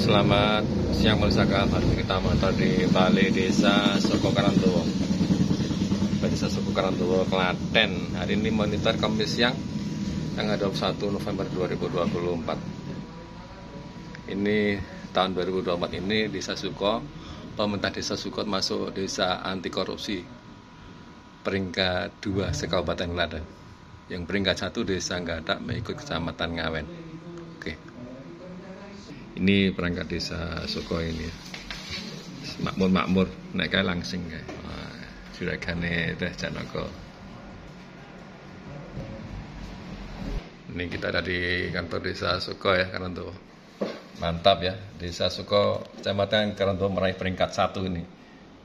Selamat siang Melisaka. Hari ini kita mantau di Balai Desa Soko Karantowo, Desa Soko Karantowo, Klaten. Hari ini monitor Kamis siang tanggal 21 November 2024. Ini tahun 2024 ini Desa Suko, pemerintah Desa Suko masuk desa anti korupsi peringkat 2 se-Kabupaten Klaten. Yang peringkat 1 Desa Nggadak mengikut Kecamatan Ngawen. Oke. Ini perangkat desa Suko ini, makmur naik langsing kayak juragane Teh Janaka. Ini kita ada di kantor desa Suko ya, Karantowo. Mantap ya, desa Suko Kecamatan Karantowo meraih peringkat 1 ini,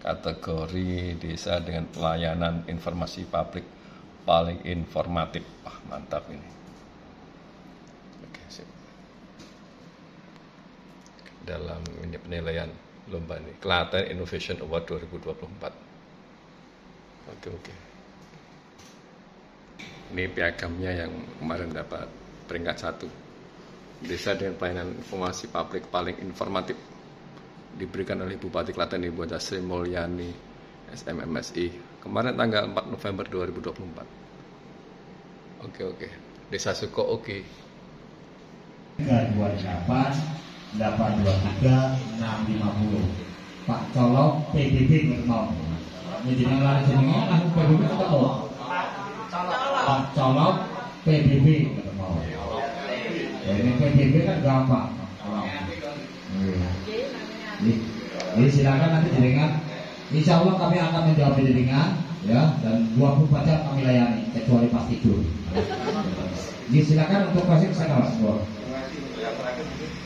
kategori desa dengan pelayanan informasi publik paling informatif. Wah, mantap ini. Dalam penilaian lomba ini, Klaten Innovation Award 2024. Oke. Ini piagamnya yang kemarin dapat peringkat 1. Desa dengan pelayanan informasi publik paling informatif diberikan oleh Bupati Klaten Ibu Sri Mulyani SMMSI kemarin tanggal 4 November 2024. Oke. Desa Suko oke. 823 650 Pak Colok PBB Ngerno. Jenengan lari jenengan langsung PBB ketemu. Pak Colok PBB Ngerno. Ini PBB kan gampang. Jadi silakan nanti jenengan. Insya Allah kami akan menjawab jenengan ya, dan 24 jam kami layani kecuali pas tidur. Jadi silakan untuk kasih kesana Mas. Yang terakhir mungkin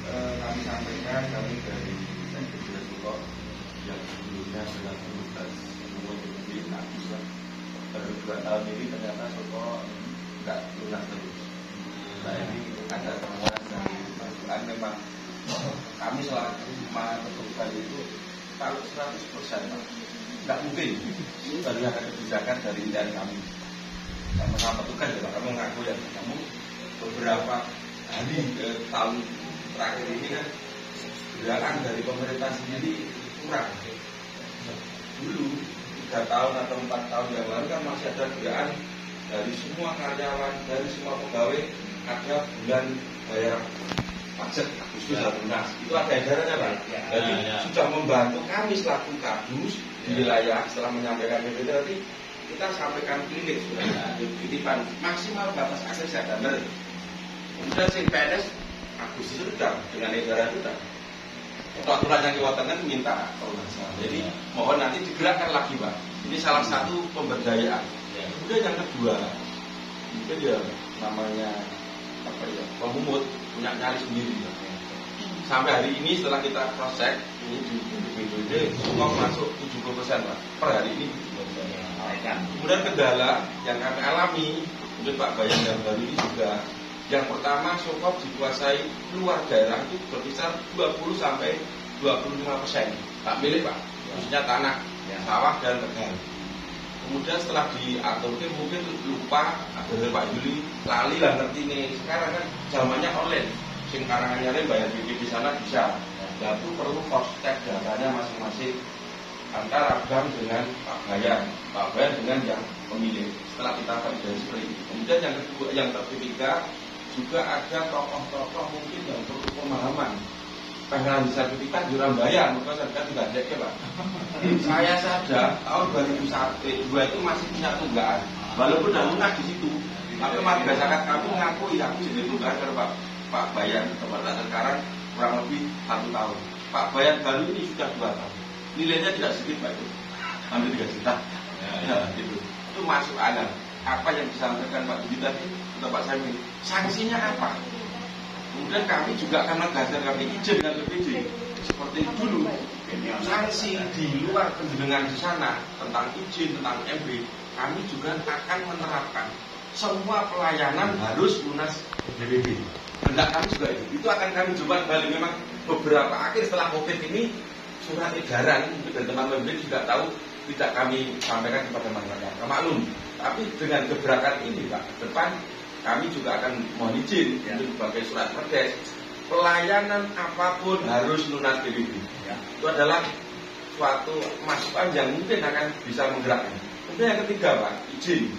kami sampaikan kami dari Desa Suko yang sebelumnya sudah tugas menguji bisa baru 2 tahun ini ternyata Suko nggak lunas terus. Nah ini ada temuan dari masukan memang kami selaku petugas itu kalau 100% nggak mungkin baru ada kebijakan dari kami. Sama petugas ya kami mengaku ya kamu beberapa hari tahun terakhir ini kan gerakan dari pemerintah sendiri kurang. Dulu 3 tahun atau 4 tahun yang lalu kan masih ada gerakan dari semua karyawan, dari semua pegawai ada bulan bayar pajak Agustus lunas. Itu ada edarannya Pak. Jadi sudah membantu kami selaku kadus di wilayah setelah menyampaikan itu nanti kita sampaikan klinik sudah titipan maksimal batas akses dan benar. Kemudian si PNS Agustus sudah dengan edaran sudah. Aturan yang diwatangkan minta jadi mohon nanti digerakkan lagi Pak. Ini salah satu pemberdayaan. Kemudian yang kedua mungkin ya namanya apa ya, pemungut punya nyali sendiri. Sampai hari ini setelah kita proses ini di BPD semua masuk 70% Pak per hari ini. Kemudian kendala yang kami alami mungkin Pak Bayan yang baru ini juga. Yang pertama, Sokop dikuasai luar daerah itu berkisar 20-25% tak milik Pak, khususnya tanah, sawah dan tegal. Kemudian setelah diatur mungkin lupa, ada Pak Yuli, lali lah ngerti nih. Sekarang kan zamannya online, sing karangannya bayar BPD di sana bisa. Dan itu perlu cross check datanya masing-masing antara bank dengan Pak Bayan dengan yang pemilik. Setelah kita validasi seperti itu. Kemudian yang kedua, yang ketiga juga ada tokoh-tokoh mungkin yang perlu pemahaman. Pengen sertifikat jurang bayar, maka sertifikat tidak ada Pak. Saya sadar tahun 2001 itu masih punya tunggaan, walaupun sudah lunas di situ. Tapi warga zakat kampung ngakui aku jadi tunggaan ke Pak Bayan kepada sekarang kurang lebih 1 tahun. Pak Bayan baru ini sudah 2 tahun. Nilainya tidak sedikit Pak itu, hampir 3 juta. Ya, gitu. Itu masuk akal. Apa yang disampaikan Pak Budi tadi, atau Pak Samin, sanksinya apa? Kemudian kami juga akan menegaskan kami izin dengan BPD seperti dulu. Sanksi di luar penjenengan di sana tentang izin, tentang MB, kami juga akan menerapkan semua pelayanan harus lunas BPD. Hendak kami juga itu akan kami coba kembali. Memang beberapa akhir setelah COVID ini surat edaran dan teman-teman BPD juga tahu tidak kami sampaikan kepada masyarakat. Maklum. Tapi dengan gebrakan ini Pak, depan kami juga akan mohon izin untuk sebagai surat perdes pelayanan apapun harus lunas BPD. Itu adalah suatu masukan yang mungkin akan bisa menggerakkan. Kemudian yang ketiga Pak, izin.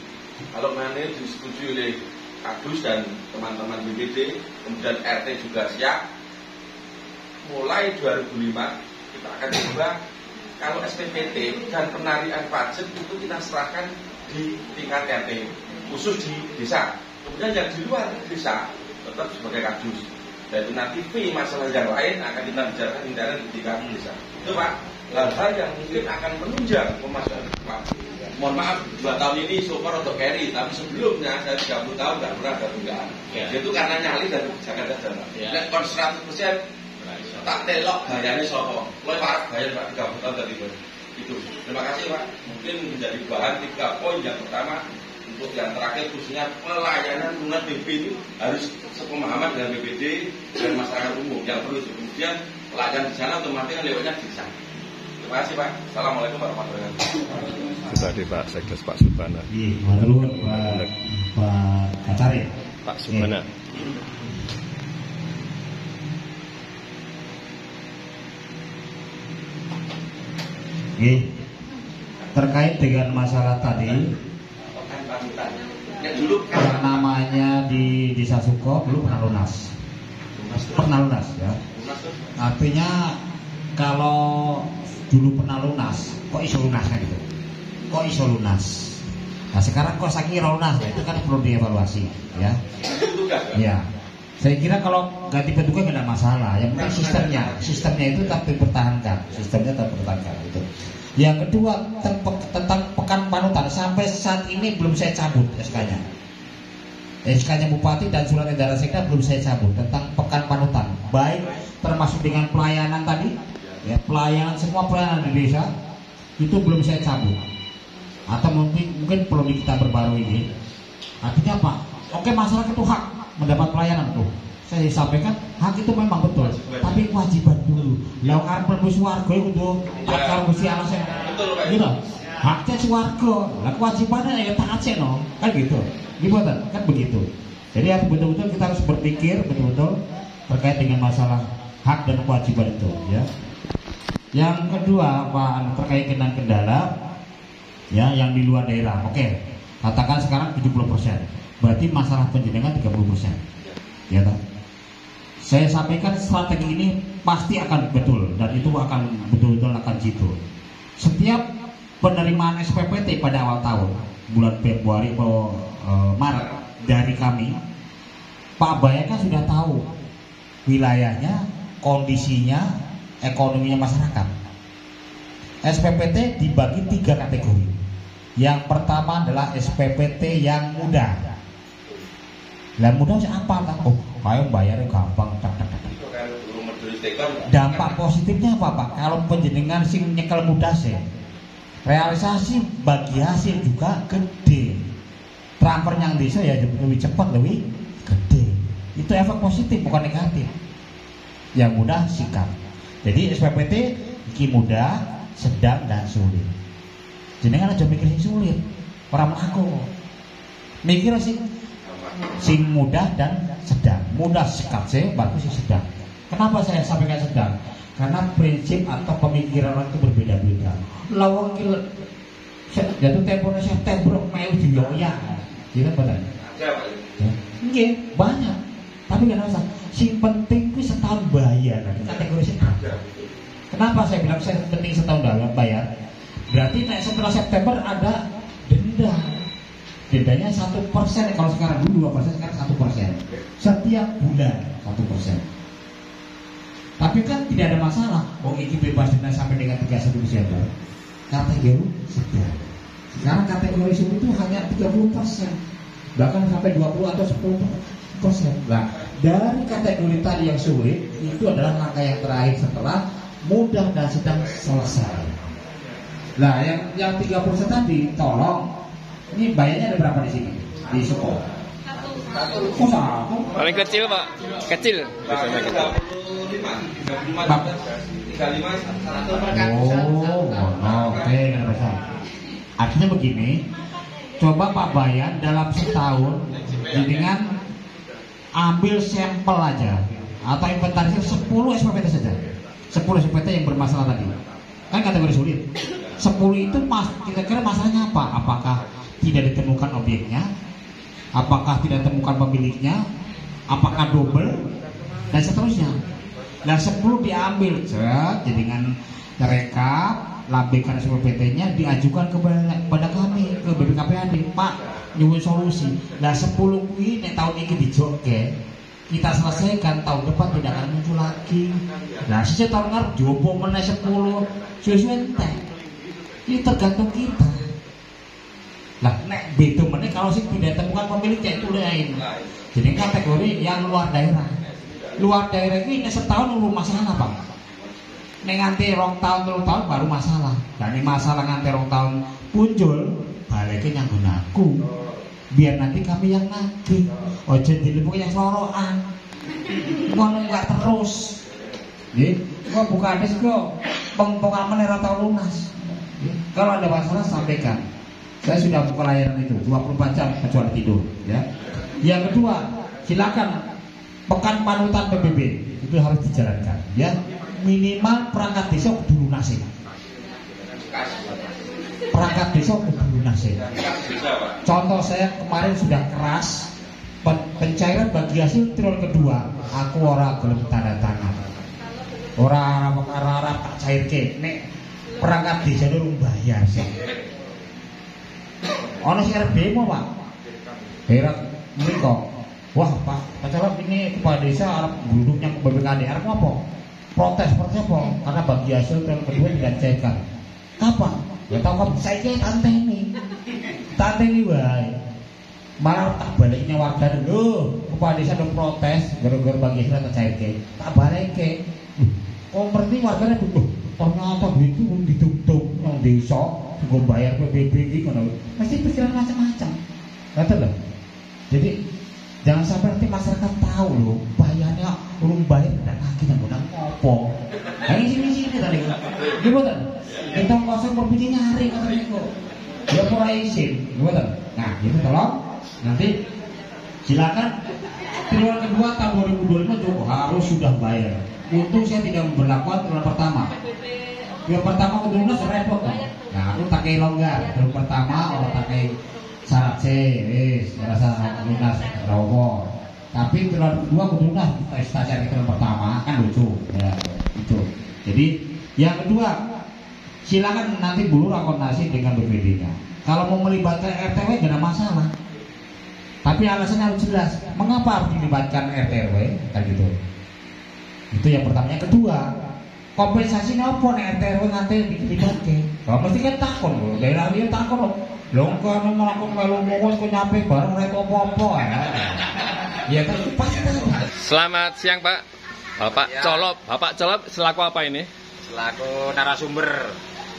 Kalau ini disetujui oleh Kadus dan teman-teman BPD, kemudian RT juga siap. Mulai 2005 kita akan coba kalau SPPT dan penarian pajak itu kita serahkan di tingkat RT, khusus di desa. Kemudian yang di luar desa tetap sebagai Kadus. Dan itu nanti fee masalah yang lain akan kita bicarakan di tingkat desa. Itu Pak, hal-hal yang mungkin akan menunjang pemasukan Pak. Mohon maaf, 2 tahun ini super untuk carry, tapi sebelumnya saya 30 tahun nggak pernah ada tunggaan. Itu karena nyali dan kebijakan saja. Nek kon 100% tak telok gayanya sopo. Mulai Pak bayar Pak 30 tahun tadi itu. Terima kasih Pak. Mungkin menjadi bahan 3 poin yang pertama untuk yang terakhir khususnya pelayanan lunas BP itu harus sepemahaman dengan BPD dan masyarakat umum yang perlu. Kemudian pelayanan di sana otomatis lewatnya di sana. Terima kasih Pak. Assalamualaikum warahmatullahi wabarakatuh. Tadi Pak Sekdes Pak Subhana. Iya, matur Pak Kacari. Pak Subhana. Terkait dengan masalah tadi, yang namanya di Desa Suko belum pernah lunas. Pernah lunas ya. Artinya kalau dulu pernah lunas, kok iso lunas kan gitu? Kok iso lunas? Nah sekarang kok saking lunas ya, itu kan perlu dievaluasi ya. Ya. Saya kira kalau ganti petugas tidak masalah. Yang penting sistemnya itu tetap dipertahankan, gitu. Yang kedua tentang pekan panutan, sampai saat ini belum saya cabut SK-nya. SK-nya Bupati dan Surat Edaran Sekda belum saya cabut tentang pekan panutan, baik termasuk dengan pelayanan tadi, ya semua pelayanan di desa itu belum saya cabut. Atau mungkin perlu kita perbarui ini. Artinya apa? Oke, masyarakat itu hak mendapat pelayanan tuh. Saya sampaikan hak itu memang betul, tapi kewajiban dulu. Lau karep mlebu swarga iku tuh akar Gusti Allah sing gitu. Haknya swarga, lah kewajibannya ya taat seno, kan gitu. Gimana? Kan begitu. Jadi harus betul-betul kita harus berpikir betul-betul terkait dengan masalah hak dan kewajiban itu, ya. Yang kedua, Pak, terkait dengan kendala ya yang di luar daerah. Oke. Katakan sekarang 70%. Berarti masalah penjenengan 30%. Ya toh? Saya sampaikan strategi ini pasti akan betul dan itu akan betul-betul akan jitu. Setiap penerimaan SPPT pada awal tahun, bulan Februari atau Maret dari kami, Pak Bayaka sudah tahu wilayahnya, kondisinya, ekonominya masyarakat. SPPT dibagi 3 kategori. Yang pertama adalah SPPT yang mudah. Lah mudah siapa kan? Oh, kayak bayarnya gampang. Dampak positifnya apa Pak? Kalau penjenengan sing nyekel mudah sih, realisasi bagi hasil juga gede. Transfer yang desa ya lebih cepat, lebih gede. Itu efek positif bukan negatif. Yang mudah sikat. Jadi SPPT iki mudah, sedang dan sulit. Jenengan aja mikir sing sulit, orang aku mikir sing mudah dan sedang. Mudah sikat sih, bagus sih sedang. Kenapa saya sampaikan sedang? Karena prinsip atau pemikiran orang itu berbeda-beda. Lawang kilo jatuh temponya September Mei diyoya, gitu benar? Iya banyak, tapi nggak usah. Sing penting itu setahun bayar, kategori sedang. Kenapa saya bilang saya penting setahun bayar? Berarti setelah September ada denda. Dendanya 1%. Kalau sekarang dulu 2%, sekarang 1%. Setiap bulan 1%. Tapi kan tidak ada masalah. Oh ini bebas denda sampai dengan 31 Desember. Kategori sedang. Sekarang kategori sulit itu hanya 30%. Bahkan sampai 20 atau 10%. Nah, dari kategori tadi yang sulit itu adalah langkah yang terakhir setelah mudah dan sedang selesai. Nah, yang 30% tadi tolong. Ini bayarnya ada berapa di sini? Di Suko? Satu. Paling kecil Pak, kecil. Biasanya kecil. 35. Oke, nggak masalah. Artinya begini, coba Pak Bayan dalam setahun dengan ambil sampel aja atau inventarisir 10 SPPT saja. 10 SPPT yang bermasalah tadi. Kan kategori sulit. 10 itu kira-kira masalahnya apa? Apakah tidak ditemukan objeknya? Apakah tidak ditemukan pemiliknya? Apakah double? Dan seterusnya. Nah 10 diambil, jadi dengan rekap, labekan SPPT-nya, diajukan kepada kami, ke BPKPAD. Pak, nyuwun solusi. Nah 10 kuwi nek tahun ini dijoke, kita selesaikan, tahun depan tidak akan muncul lagi. Nah sisa tahun ngarep jopo meneh 10, suwe-suwe entek. Ini tergantung kita. Lah nek beda meneh kalau sih tidak temukan pemiliknya itu lain. Jadi kategori yang luar daerah. Luar daerah ini setahun nunggu masalah apa? Nek nganti 2 tahun 3 tahun baru masalah. Dan ini masalah nganti 2 tahun muncul, baliknya nyanggun aku. Biar nanti kami yang nagih. Ojo dilipuk yang sorokan. Ngono enggak terus. Nggih, kok buka des kok pengpongan ora tau lunas. Kalau ada masalah sampaikan. Saya sudah buka layanan itu 24 jam kecuali tidur, ya. Yang kedua, silakan pekan panutan PBB itu harus dijalankan, ya. Minimal perangkat desa kudu lunas. Perangkat desa kudu lunas. Contoh saya kemarin sudah keras pencairan bagi hasil triwulan kedua, aku ora gelem tanda tangan. Ora tak cairke nek perangkat desa durung bayar sih. Ono sing arep demo, Pak. Heran mriko. Wah, Pak, acara ini kepala desa arep duduknya ke BPKD. Arep apa? Protes apa? Karena bagi hasil triwulan kedua tidak cairkan. Kapan? Ya tau kok saiki tanteni wae. Malah tak baliknya warga lho, kepala desa dong protes gara-gara bagi hasil tak cairke. Tak balike. Oh, berarti warganya butuh. Ternyata itu ditutup nang desa, nggo bayar PBB iki ngono. Mesti pikiran macam-macam. Kata lho. Jadi jangan sampai nanti masyarakat tahu loh, bayarnya urung bayar dan lagi nang nang ngopo. Nah ini tadi. Gimana? Kita kosong berpikir nyari katanya kok. Ya ora izin, gimana? Nah, itu tolong nanti silakan triwulan kedua tahun 2025 cukup harus sudah bayar. Untung saya tidak memperlakukan triwulan pertama. Triwulan pertama lunas repot kan. Nah, aku pakai longgar. Triwulan pertama orang pakai syarat C, rasa lunas rowo. Tapi triwulan kedua lunas kita cari triwulan pertama kan lucu. Ya, itu. Jadi yang kedua, silakan nanti dulu rakonasi dengan BPD-nya. Kalau mau melibatkan RTW tidak ada masalah. Tapi alasannya harus jelas. Mengapa harus dilibatkan RTW? Kan gitu. Itu yang pertama. Yang kedua, kompensasinya apa nih RTW nanti dilibatkan? Kalau mesti kan takon loh. Daerah dia takon loh. Longkar melakukan melu mongol kok nyampe bareng mereka apa-apa ya. Ya kan itu pasti. Selamat siang Pak. Bapak ya. Bapak Colop selaku apa ini? Selaku narasumber.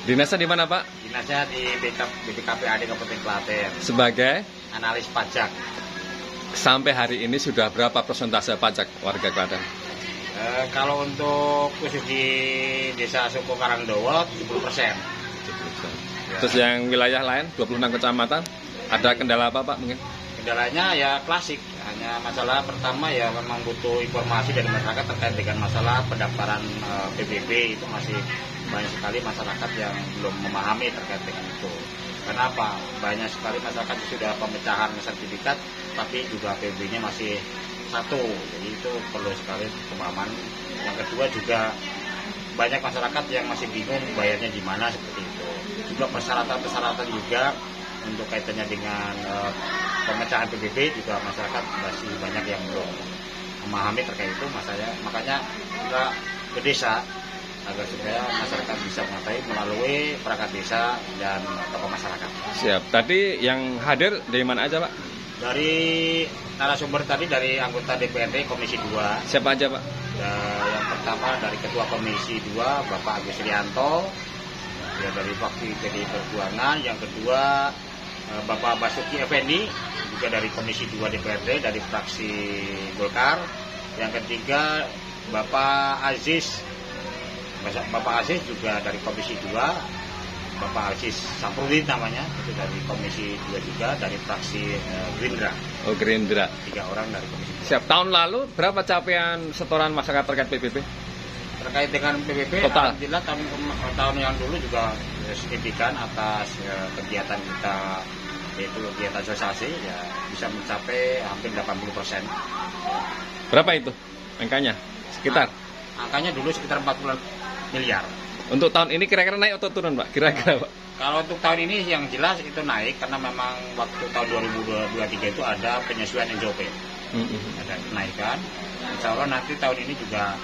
Dinasnya di mana Pak? Dinasnya di BPKPAD Kabupaten Klaten. Sebagai analis pajak. Sampai hari ini sudah berapa persentase pajak warga Klaten? Kalau untuk khusus di Desa Suko Karangdowo 70%. Terus yang wilayah lain 26 kecamatan ada kendala apa Pak mungkin? Kendalanya ya klasik, hanya masalah pertama ya memang butuh informasi dari masyarakat terkait dengan masalah pendaftaran PBB. Itu masih banyak sekali masyarakat yang belum memahami terkait dengan itu. Kenapa? Banyak sekali masyarakat sudah pemecahan sertifikat tapi juga PBB-nya masih satu, jadi itu perlu sekali pemahaman. Yang kedua juga banyak masyarakat yang masih bingung bayarnya di mana seperti itu. Juga persyaratan juga untuk kaitannya dengan pemecahan PBB juga masyarakat masih banyak yang belum memahami terkait itu. Makanya kita ke desa agar supaya masyarakat bisa mengetahui melalui perangkat desa dan tokoh masyarakat. Siap. Tadi yang hadir dari mana aja Pak? Dari narasumber tadi dari anggota DPRD Komisi 2. Siapa aja Pak? Yang pertama dari Ketua Komisi 2 Bapak Agus Rianto, ya dari Wakil PDI Perjuangan. Yang kedua Bapak Basuki Effendi juga dari Komisi 2 DPRD dari fraksi Golkar. Yang ketiga Bapak Aziz juga dari Komisi 2. Bapak Aziz Samprudin namanya, itu dari Komisi 2 juga, dari fraksi Gerindra. Oh, Gerindra. 3 orang dari Komisi 2. Siap. Tahun lalu berapa capaian setoran masyarakat terkait PBB? Terkait dengan PBB, total. alhamdulillah tahun yang dulu juga signifikan atas kegiatan kita, yaitu kegiatan sosialisasi, ya bisa mencapai hampir 80%. Berapa itu angkanya? Sekitar? Angkanya dulu sekitar 40 miliar. Untuk tahun ini kira-kira naik atau turun, Pak? Kira-kira, Pak? Kalau untuk tahun ini yang jelas itu naik karena memang waktu tahun 2023 itu ada penyesuaian NJOP. Ada kenaikan. Insya Allah nanti tahun ini juga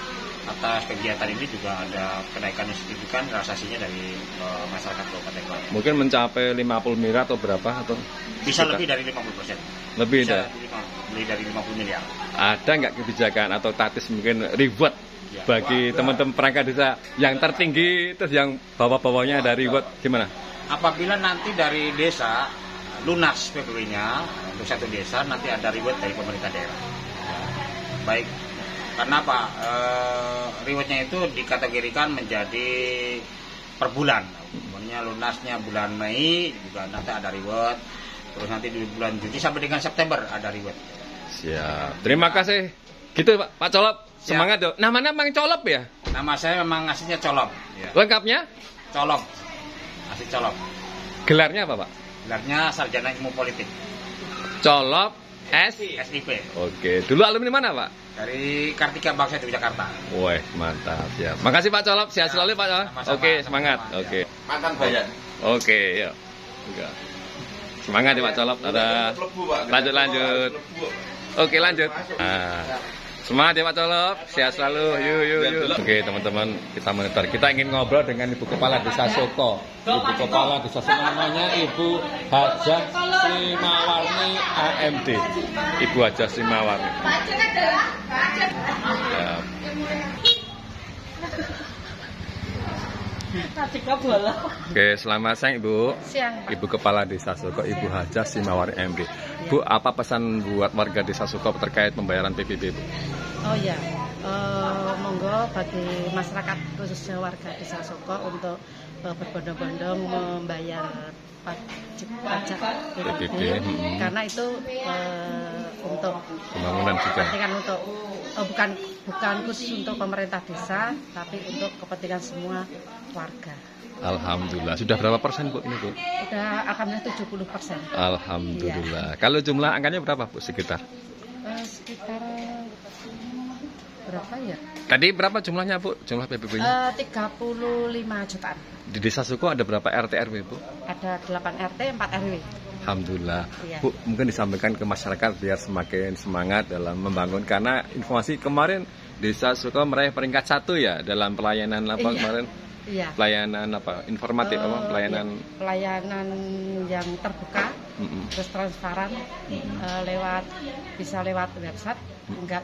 atas kegiatan ini juga ada kenaikan yang signifikan realisasinya dari masyarakat Kabupaten Klaten. Mungkin mencapai 50 miliar atau berapa? Atau bisa sekitar? lebih dari 50%. Lebih dari 50 miliar. Ada nggak kebijakan atau taktis mungkin reward Ya. bagi teman-teman perangkat desa yang tertinggi terus yang bawah-bawahnya ada reward gimana? Apabila nanti dari desa lunas PBB-nya untuk satu desa, nanti ada reward dari pemerintah daerah. Baik, karena apa? Rewardnya itu dikategorikan menjadi per bulan. Kemudian lunasnya bulan Mei juga nanti ada reward. Terus nanti di bulan Juni sampai dengan September ada reward. Siap. Terima kasih. Gitu Pak Colop. Siap. Semangat dong. Namanya Mang Colop ya? Nama saya memang aslinya Colop. Ya. Lengkapnya? Colop. Asli Colop. Gelarnya apa, Pak? Gelarnya Sarjana Ilmu Politik. Colop S. SIP. Oke. Dulu alumni mana, Pak? Dari Kartika Bangsa di Jakarta. Wah, mantap ya. Makasih Pak Colop. Sehat selalu Pak. Sama-sama, Oke, semangat. sama-sama. Oke. Mantan bayan. Oke, yuk. Enggak. Semangat ya Pak Colop. Ada. Lanjut. Oke, lanjut. Nah. Semangat ya Pak Colop, sehat selalu. Yuk. Oke teman-teman, kita monitor. Kita ingin ngobrol dengan Ibu Kepala Desa Soko. Ibu Kepala Desa Soko namanya Ibu Hajah Simawarni AMD. Ibu Hajah Simawarni. Ya. Oke, selamat siang Ibu. Siang. Ibu Kepala Desa Soko, Ibu Hajah Simawarni AMD. Bu, apa pesan buat warga Desa Soko terkait pembayaran PBB, Bu? Oh ya, monggo bagi masyarakat khususnya warga Desa Soko untuk berbondong-bondong membayar pajak PBB karena itu untuk Pembangunan juga. kepentingan untuk bukan khusus untuk pemerintah desa, tapi untuk kepentingan semua warga. Alhamdulillah. Sudah berapa persen Bu ini Bu? Udah alhamdulillah 70%. Alhamdulillah. Kalau jumlah angkanya berapa Bu sekitar? Sekitar berapa ya? Tadi berapa jumlahnya Bu? Jumlah PBB-nya? 35 jutaan. Di Desa Suko ada berapa RT RW Bu? Ada 8 RT, 4 RW. Alhamdulillah. Iya. Bu, mungkin disampaikan ke masyarakat biar semakin semangat dalam membangun, karena informasi kemarin Desa Suko meraih peringkat 1 ya dalam pelayanan apa Iya. kemarin? Iya. Pelayanan apa? Informatif apa? Pelayanan Iya, pelayanan yang terbuka, terus transparan, bisa lewat website, enggak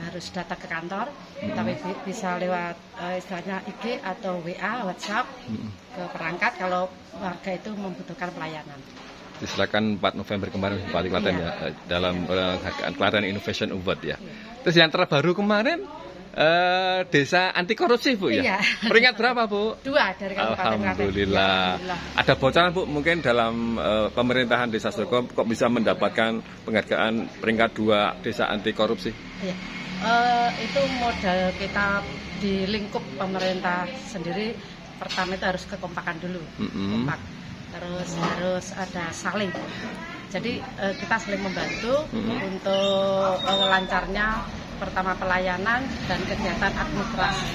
harus datang ke kantor, tapi bisa lewat istilahnya IG atau WA, WhatsApp ke perangkat kalau warga itu membutuhkan pelayanan. Silakan 4 November kemarin Bupati Klaten Iya. ya dalam Klaten Innovation Award ya. Terus yang terbaru kemarin desa anti korupsi Bu ya. Iya. Peringkat berapa Bu? 2 dari Kabupaten Klaten. Alhamdulillah. Ada bocoran Bu mungkin dalam pemerintahan Desa Soko kok bisa mendapatkan penghargaan peringkat 2 desa anti korupsi? Iya. Itu modal kita di lingkup pemerintah sendiri. Pertama itu harus kekompakan dulu, kompak. Terus harus ada saling. Jadi kita saling membantu untuk lancarnya pertama pelayanan dan kegiatan administrasi.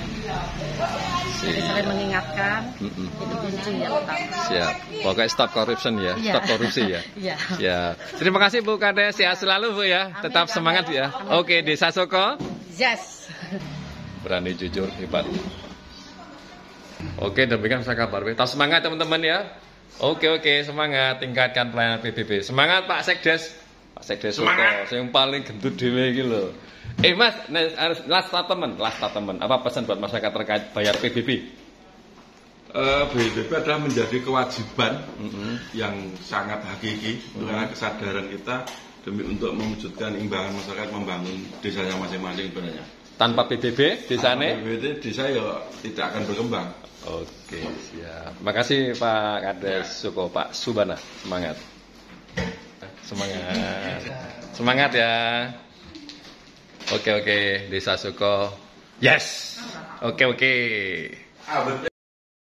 Jadi saling mengingatkan, itu kunci yang utama. Siap. Pokoknya stop corruption ya, Iya. stop korupsi ya. Iya. Ya. Terima kasih Bu Kades, sehat selalu Bu ya. Amin, Tetap semangat Bu ya. amin. Oke, Desa Soko Yes. berani jujur hebat. Oke, demikian saya kabar. Tetap semangat teman-teman ya. Oke, semangat, tingkatkan pelayanan PBB. Semangat Pak Sekdes. Pak Sekdes Soko, yang paling gendut dhewe iki lho. Mas, last statement. Apa pesan buat masyarakat terkait bayar PBB? PBB adalah menjadi kewajiban yang sangat hakiki karena kesadaran kita demi untuk mewujudkan imbangan masyarakat membangun desanya masing-masing sebenarnya. Tanpa PBB desane? PBB desa ya tidak akan berkembang. Oke, siap. Makasih Pak Kades Suko, Pak Subana. Semangat. Semangat. Semangat ya. Oke, Desa Suko. Yes. Oke.